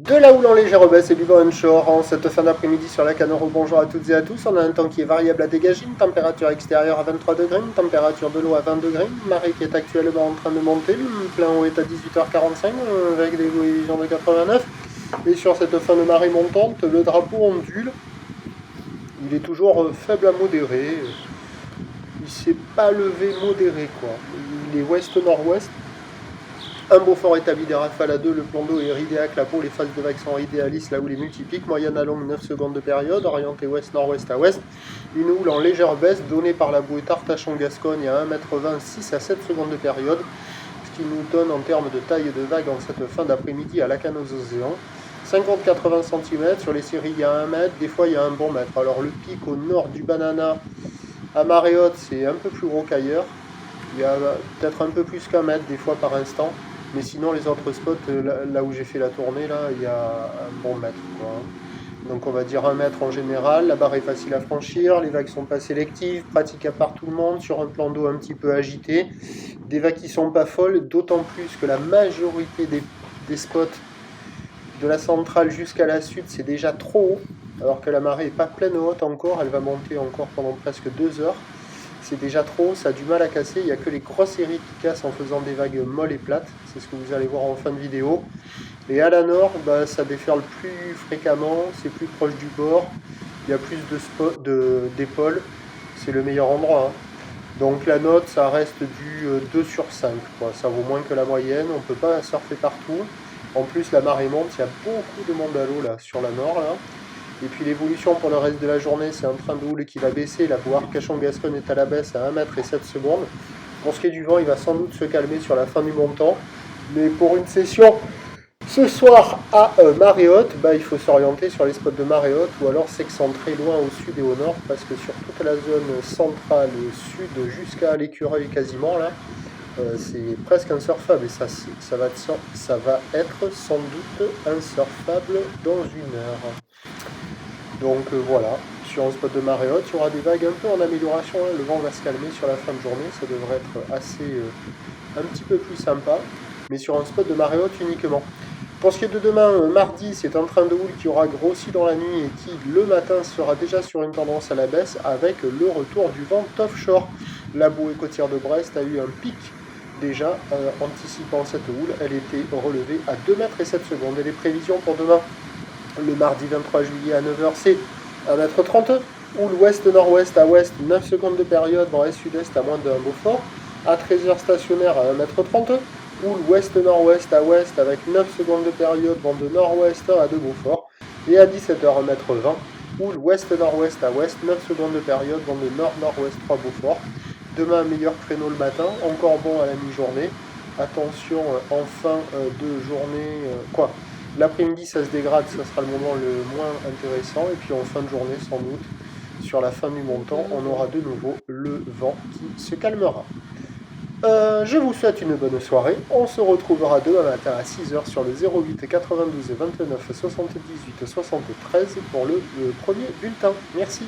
De la houle en légère baisse et du vent onshore en cette fin d'après-midi sur la Canoro. Bonjour à toutes et à tous. On a un temps qui est variable à dégager, une température extérieure à 23 degrés, une température de l'eau à 20 degrés, une marée qui est actuellement en train de monter, le plein eau est à 18h45 avec des collisions de 89. Et sur cette fin de marée montante, le drapeau ondule. Il est toujours faible à modéré. Il s'est pas levé modéré quoi. Il est ouest-nord-ouest. Un beau fort établi des rafales à 2, le plan d'eau est ridé à clapot, les phases de vagues sont idéalistes là où les multipliques, moyenne à longue 9 secondes de période, orientée ouest-nord-ouest à ouest, une houle en légère baisse donnée par la bouée Tartachon-Gascogne à 1,20 m, 6 à 7 secondes de période, ce qui nous donne en termes de taille de vague en cette fin d'après-midi à Lacan aux Océans. 50-80 cm, sur les séries il y a 1 mètre, des fois il y a un bon mètre. Alors le pic au nord du Banana à marée haute c'est un peu plus gros qu'ailleurs, il y a peut-être un peu plus qu'un mètre des fois par instant. Mais sinon, les autres spots, là où j'ai fait la tournée, là, il y a un bon mètre, quoi. Donc on va dire 1 mètre en général. La barre est facile à franchir, les vagues sont pas sélectives, praticables par tout le monde, sur un plan d'eau un petit peu agité. Des vagues qui sont pas folles, d'autant plus que la majorité des spots de la centrale jusqu'à la sud, c'est déjà trop haut. Alors que la marée n'est pas pleine haute encore, elle va monter encore pendant presque 2 heures. C'est déjà trop, ça a du mal à casser, il n'y a que les grosses séries qui cassent en faisant des vagues molles et plates, c'est ce que vous allez voir en fin de vidéo. Et à la nord, ça déferle plus fréquemment, c'est plus proche du bord, il y a plus d'épaules, c'est le meilleur endroit. Donc la note, ça reste du 2 sur 5, quoi. Ça vaut moins que la moyenne, on ne peut pas surfer partout. En plus la marée monte, il y a beaucoup de monde à l'eau là, sur la nord là. Et puis l'évolution pour le reste de la journée, c'est un train de houle qui va baisser. La bouée Arcachon-Gascogne est à la baisse à 1 m et 7 secondes. Pour ce qui est du vent, il va sans doute se calmer sur la fin du montant. Mais pour une session ce soir à marée haute, il faut s'orienter sur les spots de marée haute ou alors s'excentrer loin au sud et au nord parce que sur toute la zone centrale sud jusqu'à l'écureuil quasiment là, c'est presque insurfable et ça va être sans doute insurfable dans 1 heure. Donc voilà, sur un spot de marée haute, il y aura des vagues un peu en amélioration, le vent va se calmer sur la fin de journée, ça devrait être assez, un petit peu plus sympa, mais sur un spot de marée haute uniquement. Pour ce qui est de demain, mardi, c'est un train de houle qui aura grossi dans la nuit et qui, le matin, sera déjà sur une tendance à la baisse avec le retour du vent offshore. La bouée côtière de Brest a eu un pic déjà anticipant cette houle, elle était relevée à 2 m et 7 secondes. Et les prévisions pour demain, le mardi 23 juillet à 9 h, c'est 1,30 m, houle ouest-nord-ouest à ouest, 9 secondes de période, vent est-sud-est à moins de 1 Beaufort. À 13 h stationnaire à 1,30 m, houle ouest-nord-ouest à ouest avec 9 secondes de période, vent de nord-ouest à 2 Beaufort. Et à 17 h 1,20 m, houle ouest-nord-ouest à ouest, 9 secondes de période, vent de nord-nord-ouest 3 Beaufort. Demain, meilleur créneau le matin, encore bon à la mi-journée. Attention, en fin de journée, l'après-midi, ça se dégrade, ça sera le moment le moins intéressant. Et puis en fin de journée, sans doute, sur la fin du montant, on aura de nouveau le vent qui se calmera. Je vous souhaite une bonne soirée. On se retrouvera demain matin à 6 h sur le 08 92 29 78 73 pour le premier bulletin. Merci.